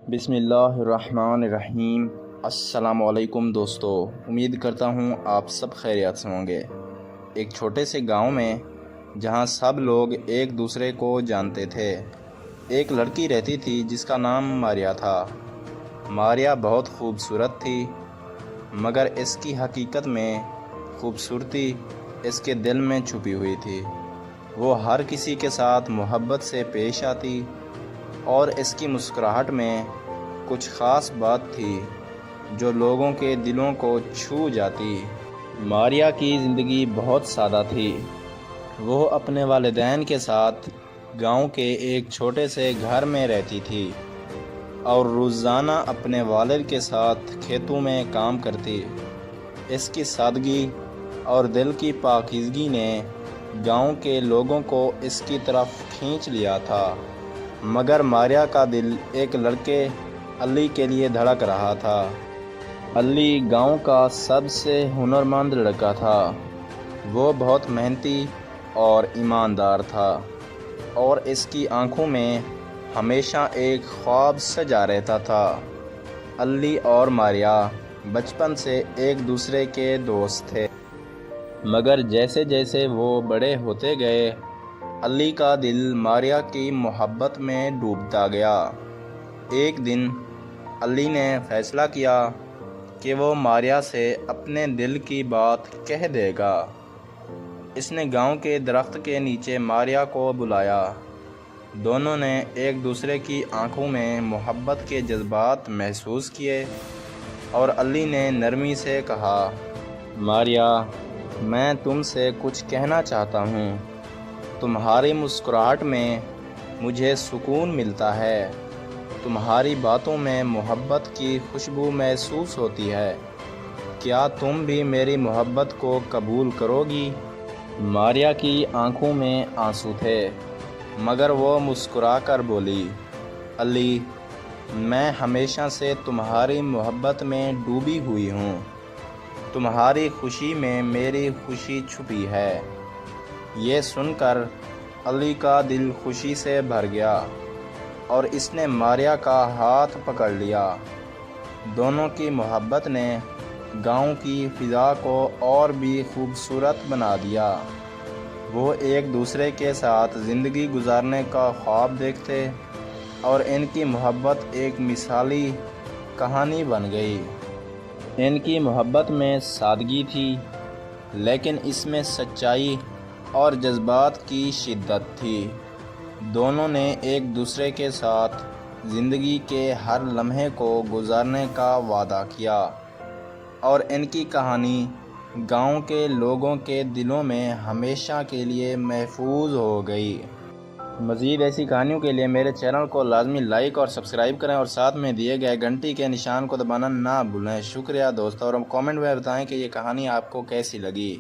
بسم اللہ الرحمن الرحیم۔ السلام علیکم دوستو، امید کرتا ہوں آپ سب خیریات سے ہوں گے۔ ایک چھوٹے سے گاؤں میں جہاں سب لوگ ایک دوسرے کو جانتے تھے، ایک لڑکی رہتی تھی جس کا نام ماریا تھا۔ ماریا بہت خوبصورت تھی، مگر اس کی حقیقت میں خوبصورتی اس کے دل میں چھپی ہوئی تھی۔ وہ ہر کسی کے ساتھ محبت سے پیش آتی اور اس کی مسکراہٹ میں کچھ خاص بات تھی جو لوگوں کے دلوں کو چھو جاتی۔ ماریا کی زندگی بہت سادہ تھی۔ وہ اپنے والدین کے ساتھ گاؤں کے ایک چھوٹے سے گھر میں رہتی تھی اور روزانہ اپنے والد کے ساتھ کھیتوں میں کام کرتی۔ اس کی سادگی اور دل کی پاکیزگی نے گاؤں کے لوگوں کو اس کی طرف کھینچ لیا تھا، مگر ماریا کا دل ایک لڑکے علی کے لیے دھڑک رہا تھا۔ علی گاؤں کا سب سے ہنرمند لڑکا تھا۔ وہ بہت محنتی اور ایماندار تھا اور اس کی آنکھوں میں ہمیشہ ایک خواب سجا رہتا تھا۔ علی اور ماریا بچپن سے ایک دوسرے کے دوست تھے، مگر جیسے جیسے وہ بڑے ہوتے گئے، علی کا دل ماریا کی محبت میں ڈوبتا گیا۔ ایک دن علی نے فیصلہ کیا کہ وہ ماریا سے اپنے دل کی بات کہہ دے گا۔ اس نے گاؤں کے درخت کے نیچے ماریا کو بلایا۔ دونوں نے ایک دوسرے کی آنکھوں میں محبت کے جذبات محسوس کیے اور علی نے نرمی سے کہا، ماریا، میں تم سے کچھ کہنا چاہتا ہوں۔ تمہاری مسکراہٹ میں مجھے سکون ملتا ہے۔ تمہاری باتوں میں محبت کی خوشبو محسوس ہوتی ہے۔ کیا تم بھی میری محبت کو قبول کرو گی؟ ماریا کی آنکھوں میں آنسو تھے، مگر وہ مسکرا کر بولی، علی، میں ہمیشہ سے تمہاری محبت میں ڈوبی ہوئی ہوں۔ تمہاری خوشی میں میری خوشی چھپی ہے۔ یہ سن کر علی کا دل خوشی سے بھر گیا اور اس نے ماریا کا ہاتھ پکڑ لیا۔ دونوں کی محبت نے گاؤں کی فضا کو اور بھی خوبصورت بنا دیا۔ وہ ایک دوسرے کے ساتھ زندگی گزارنے کا خواب دیکھتے اور ان کی محبت ایک مثالی کہانی بن گئی۔ ان کی محبت میں سادگی تھی، لیکن اس میں سچائی اور جذبات کی شدت تھی۔ دونوں نے ایک دوسرے کے ساتھ زندگی کے ہر لمحے کو گزارنے کا وعدہ کیا اور ان کی کہانی گاؤں کے لوگوں کے دلوں میں ہمیشہ کے لیے محفوظ ہو گئی۔ مزید ایسی کہانیوں کے لیے میرے چینل کو لازمی لائک اور سبسکرائب کریں اور ساتھ میں دیے گئے گھنٹی کے نشان کو دبانا نہ بھولیں۔ شکریہ دوستو، اور کامنٹ میں بتائیں کہ یہ کہانی آپ کو کیسی لگی۔